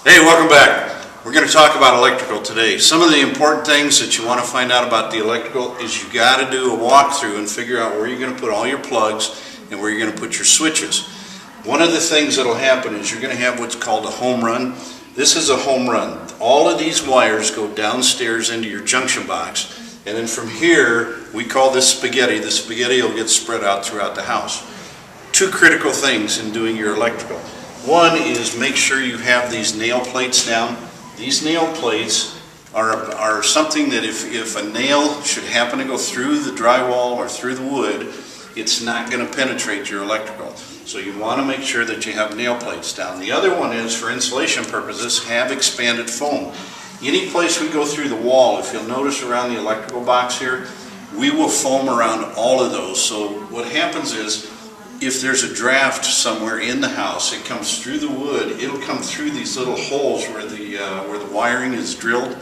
Hey, welcome back. We're going to talk about electrical today. Some of the important things that you want to find out about the electrical is you got to do a walkthrough and figure out where you're going to put all your plugs and where you're going to put your switches. One of the things that will happen is you're going to have what's called a home run. This is a home run. All of these wires go downstairs into your junction box, and then from here we call this spaghetti. The spaghetti will get spread out throughout the house. Two critical things in doing your electrical. One is make sure you have these nail plates down. These nail plates are something that if a nail should happen to go through the drywall or through the wood, it's not going to penetrate your electrical. So you want to make sure that you have nail plates down. The other one is, for insulation purposes, have expanded foam. Any place we go through the wall, if you'll notice around the electrical box here, we will foam around all of those. So what happens is, if there's a draft somewhere in the house, it comes through the wood, it'll come through these little holes where the wiring is drilled,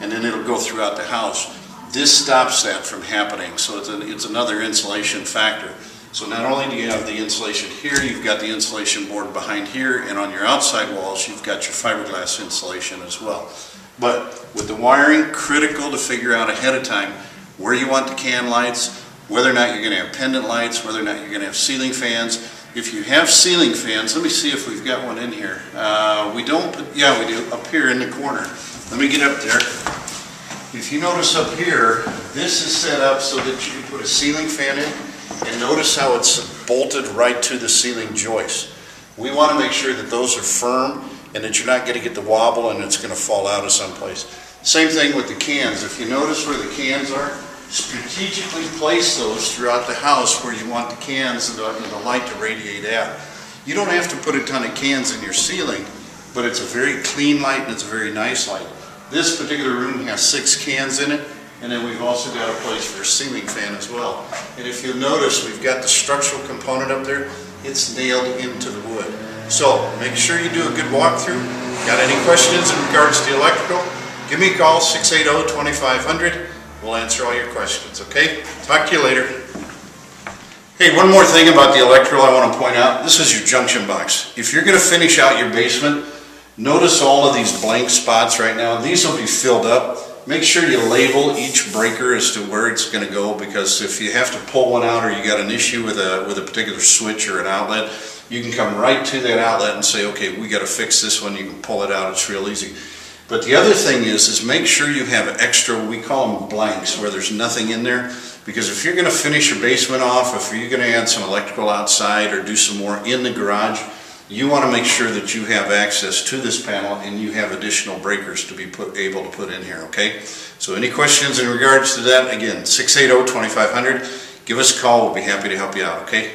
and then it'll go throughout the house. This stops that from happening, so it's another insulation factor. So not only do you have the insulation here, you've got the insulation board behind here, and on your outside walls you've got your fiberglass insulation as well. But with the wiring, critical to figure out ahead of time where you want the can lights, whether or not you're going to have pendant lights, whether or not you're going to have ceiling fans. If you have ceiling fans, let me see if we've got one in here. We don't, yeah we do, up here in the corner. Let me get up there. If you notice up here, this is set up so that you can put a ceiling fan in, and notice how it's bolted right to the ceiling joist. We want to make sure that those are firm and that you're not going to get the wobble and it's going to fall out of someplace. Same thing with the cans. If you notice where the cans are, strategically place those throughout the house where you want the cans and the light to radiate out. You don't have to put a ton of cans in your ceiling, but it's a very clean light and it's a very nice light. This particular room has 6 cans in it, and then we've also got a place for a ceiling fan as well. And if you'll notice, we've got the structural component up there. It's nailed into the wood. So make sure you do a good walkthrough. Got any questions in regards to electrical? Give me a call, 680-2500. We'll answer all your questions, okay? Talk to you later. Hey, one more thing about the electrical I want to point out. This is your junction box. If you're going to finish out your basement, notice all of these blank spots right now. These will be filled up. Make sure you label each breaker as to where it's going to go, because if you have to pull one out or you got an issue with a particular switch or an outlet, you can come right to that outlet and say, okay, we got to fix this one. You can pull it out. It's real easy. But the other thing is make sure you have extra, we call them blanks, where there's nothing in there. Because if you're going to finish your basement off, if you're going to add some electrical outside or do some more in the garage, you want to make sure that you have access to this panel and you have additional breakers to be able to put in here, okay? So any questions in regards to that, again, 680-2500, give us a call. We'll be happy to help you out, okay?